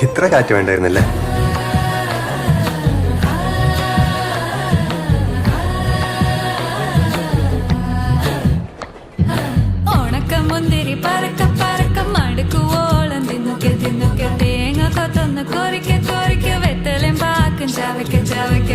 ഇത്ര കാറ്റ് വേണ്ടായിരുന്നല്ലേ? ഉണക്കമുന്തിരി പറക്ക പറക്ക മടുക്കുവോളം തിന്നുക്കെ തേങ്ങ കൊത്തൊന്ന് കൊറിക്ക കൊറിക്ക വെത്തലും പാക്കും ചവയ്ക്ക ചവയ്ക്ക